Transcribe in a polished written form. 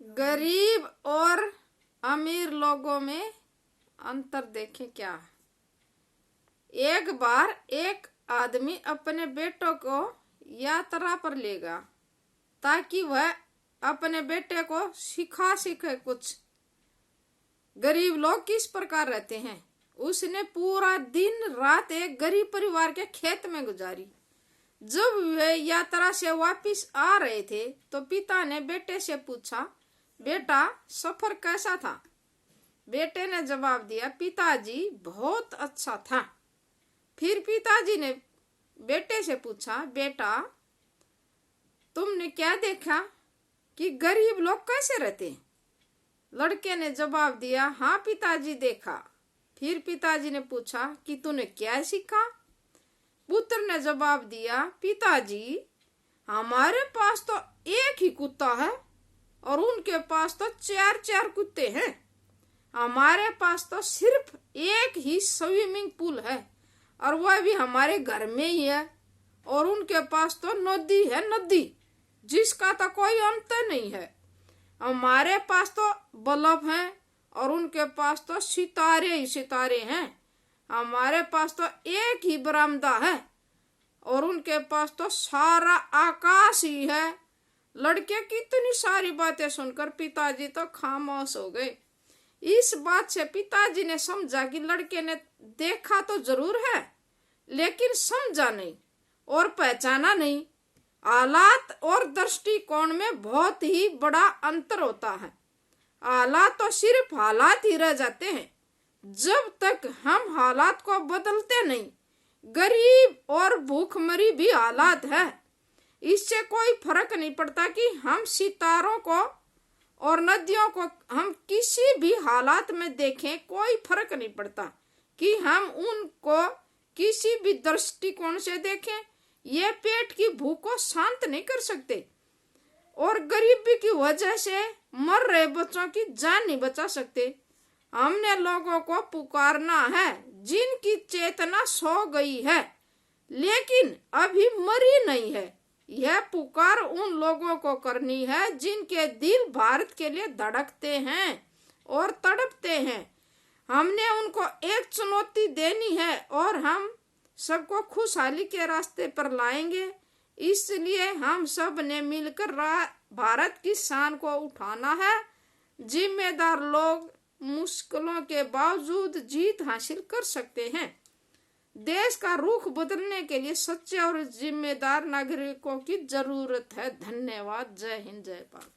गरीब और अमीर लोगों में अंतर देखें क्या। एक बार एक आदमी अपने बेटों को यात्रा पर लेगा ताकि वह अपने बेटे को सिखा सके कुछ। गरीब लोग किस प्रकार रहते हैं। उसने पूरा दिन रात एक गरीब परिवार के खेत में गुजारी। जब वे यात्रा से वापस आ रहे थे तो पिता ने बेटे से पूछा, बेटा सफर कैसा था। बेटे ने जवाब दिया, पिताजी बहुत अच्छा था। फिर पिताजी ने बेटे से पूछा, बेटा तुमने क्या देखा कि गरीब लोग कैसे रहते हैं। लड़के ने जवाब दिया, हाँ पिताजी देखा। फिर पिताजी ने पूछा कि तूने क्या सीखा। पुत्र ने जवाब दिया, पिताजी हमारे पास तो एक ही कुत्ता है और उनके पास तो 4-4 कुत्ते हैं। हमारे पास तो सिर्फ एक ही स्विमिंग पूल है और वह भी हमारे घर में ही है। और उनके पास तो नदी है, नदी जिसका तो कोई अंत नहीं है। हमारे पास तो बल्ब हैं और उनके पास तो सितारे ही सितारे हैं। हमारे पास तो एक ही बरामदा है और उनके पास तो सारा आकाश ही है। लड़के की इतनी सारी बातें सुनकर पिताजी तो खामोश हो गए। इस बात से पिताजी ने समझा कि लड़के ने देखा तो जरूर है लेकिन समझा नहीं और पहचाना नहीं। हालात और दृष्टिकोण में बहुत ही बड़ा अंतर होता है। हालात तो सिर्फ हालात ही रह जाते हैं जब तक हम हालात को बदलते नहीं। गरीब और भूखमरी भी हालात है। इससे कोई फर्क नहीं पड़ता कि हम सितारों को और नदियों को हम किसी भी हालात में देखें। कोई फर्क नहीं पड़ता कि हम उनको किसी भी दृष्टिकोण से देखें। ये पेट की भूख को शांत नहीं कर सकते और गरीबी की वजह से मर रहे बच्चों की जान नहीं बचा सकते। हमने लोगों को पुकारना है जिनकी चेतना सो गई है लेकिन अभी मरी नहीं है। यह पुकार उन लोगों को करनी है जिनके दिल भारत के लिए धड़कते हैं और तड़पते हैं। हमने उनको एक चुनौती देनी है और हम सबको खुशहाली के रास्ते पर लाएंगे। इसलिए हम सब ने मिलकर भारत की शान को उठाना है। जिम्मेदार लोग मुश्किलों के बावजूद जीत हासिल कर सकते हैं। देश का रुख बदलने के लिए सच्चे और जिम्मेदार नागरिकों की जरूरत है। धन्यवाद। जय हिंद, जय भारत।